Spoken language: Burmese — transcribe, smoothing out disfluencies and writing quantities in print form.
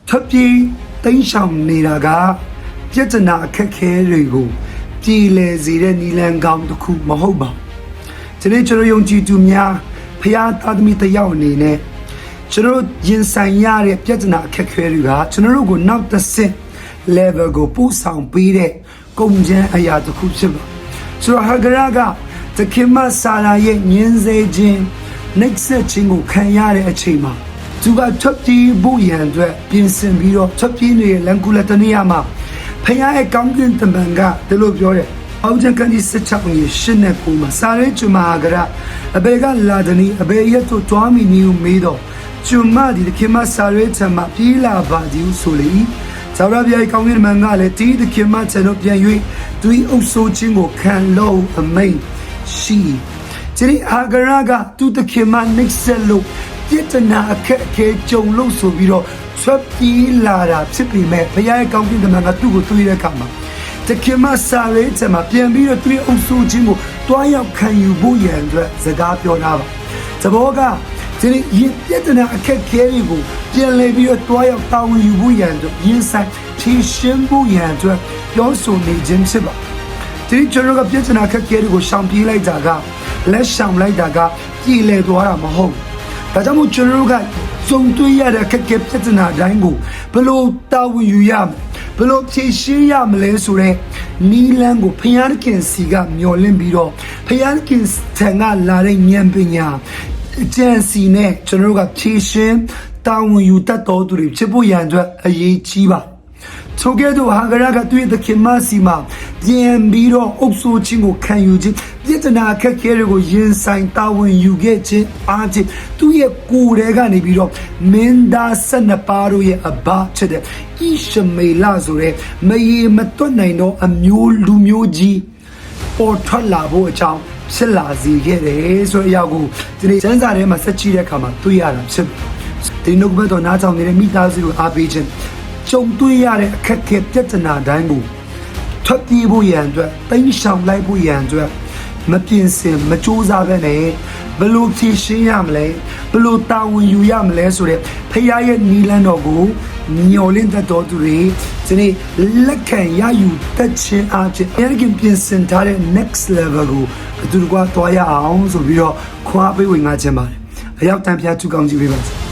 ထွက်ပြေးတိမ်းရှောင်နေတာကပြဿနာအခက်ခဲတွေကိုပြည်လည်စေတဲ့နီလန်ကောင်းတစ်ခုမဟုတ်ပါဘူးဒီနေ့ကျွန်တော်ယုံကြည်သူများဖျားသားသမီးတစ်ယောက်အနေနဲ့ကျွန်တော်ရင်ဆိုင်ရတဲ့ပြဿနာအခက်ခဲတွေကကျွန်တော်တို့ကိုနောက်တစ်ဆင့် level ကိုပို့ဆောင်ပေးတဲ့ကုန်ကျန်းအရာတစ်ခုဖြစ်ပါဆိုတော့ဟာဂရာကတခင်မဆာလာရဲ့ညင်းစေခြင်းနှိပ်စက်ခြင်းကိုခံရတဲ့အချိန်မှာသူကထွက်ပြေးဖို့ရန်အတွက်ပြင်ဆင်ပြီးတော့ထွက်ပြေးနေတဲ့လန်ကူလတနီယာမှာဖခင်ရဲ့ကောင်းကင်တမန်ကဒီလိုပြောတယ်အောက်ကျန်ကန်ဒီစစ်ချောင်းရဲ့ရှင်းတဲ့ပုံမှာစာရဲကျမဟာဂရာအဘေကလာဒနီအဘေရဲ့တို့တွားမီနီကိုမေးတော့ကျမဒီတခင်မစာရဲချမှာပြေးလာပါဒီဆိုလေဇာရဗျာကောင်းကင်တမန်ကလည်းဒီတခင်မကျွန်တော်ပြန်၍သူအုပ်ဆိုးခြင်းကိုခံလို့အမိန်ရှိဒီအာဂရာကသူတခင်မနှိပ်စက်လို့ပြဿနာအခက်အခဲကြုံလို့ဆိုပြီးတော့ထွက်ပြေးလာတာဖြစ်ပေမဲ့ဘုရားရဲ့ကောင်းကင်တမန်ကသူ့ကိုတွေ့တဲ့အခါမှာတခင်မစာရဲချမှာပြန်ပြီးတော့သူအုပ်ဆိုးခြင်းကိုတွားရောက်ခံယူဖို့ရန်အတွက်စကားပြောတာပါသဘောကဒီရင်ပြဿနာအခက်အခဲတွေကိုပြန်လည်ပြီးတော့တွားရောက်တာဝန်ယူဖို့ရန်အတွက်ရင်ဆိုင်ဖြေရှင်းဖို့ရန်အတွက်ပြောဆိုနေခြင်းဖြစ်ပါဒီကျွန်တော်ကပြဿနာအခက်အခဲတွေကိုရှောင်ပြေးလိုက်တာကလက်ရှောင်လိုက်တာကပြည်လည်သွားတာမဟုတ်ဒါကြောင့်မို့ကျွန်တော်တို့ကစုံတွေ့ရတဲ့အခက်အခဲပြဿနာတိုင်းကိုဘယ်လိုတာဝန်ယူရမလဲဘယ်လိုဖြေရှင်းရမလဲဆိုတဲ့နီလန်းကိုဖျားခင်စီကမျောလင့်ပြီးတော့ဖျားခင်ထံကလာတဲ့ဉာဏ်ပညာအကျဉ်းစီနဲ့ကျွန်တော်တို့ကဖြေရှင်းတာဝန်ယူတတ်တော်သူတွေဖြစ်ဖို့ရန်အတွက်အရေးကြီးပါဆိုကြတော့ဟာဂရာကတွေ့တဲ့ခင်မစီမှာပြန်ပြီးတော့အုပ်စိုးခြင်းကိုခံယူခြင်းပြဿနာအခက်အခဲတွေကိုရင်ဆိုင်တာဝန်ယူခဲ့ခြင်းအားဖြင့်သူ့ရဲ့ကိုယ်ထဲကနေပြီးတော့မင်းသား12ပါးတို့ရဲ့အဘဖြစ်တဲ့ဣရှမေလဆိုတဲ့မရေမတွက်နိုင်တော့အမျိုးလူမျိုးကြီးပေါ်ထွက်လာဖို့အကြောင်းဖြစ်လာစေခဲ့တယ်ဆိုတဲ့အရာကိုဒီနေ့စံစာထဲမှာဆက်ကြည့်တဲ့အခါမှာတွေ့ရတာဖြစ်ဒီနှုတ်ဘက်တော်နားထောင်နေတဲ့မိသားစုကိုအားပေးခြင်းကြုံတွေ့ရတဲ့အခက်အခဲပြဿနာတိုင်းကိုထွက်ပြေးဖို့ရန်အတွက်တိမ်းရှောင်လိုက်ဖို့ရန်အတွက်မပြင်ဆင်မကြိုးစားဘဲနဲ့ဘယ်လိုဖြေရှင်းရမလဲဘယ်လိုတာဝန်ယူရမလဲဆိုတဲ့ဖခင်ရဲ့နီလန်းတော်ကိုမျှော်လင့်တတ်တော်သူတွေဒီနေ့လက်ခံရယူတတ်ခြင်းအဖြစ်အရင်ကပြင်ဆင်ထားတဲ့ next level ကိုအတူတကွာသွားရအောင်ဆိုပြီးတော့ခွာပေးဝင်ငါခြင်းပါတယ်အရောက်တန်ဖျားသူကောင်းကြီးပေးပါစေ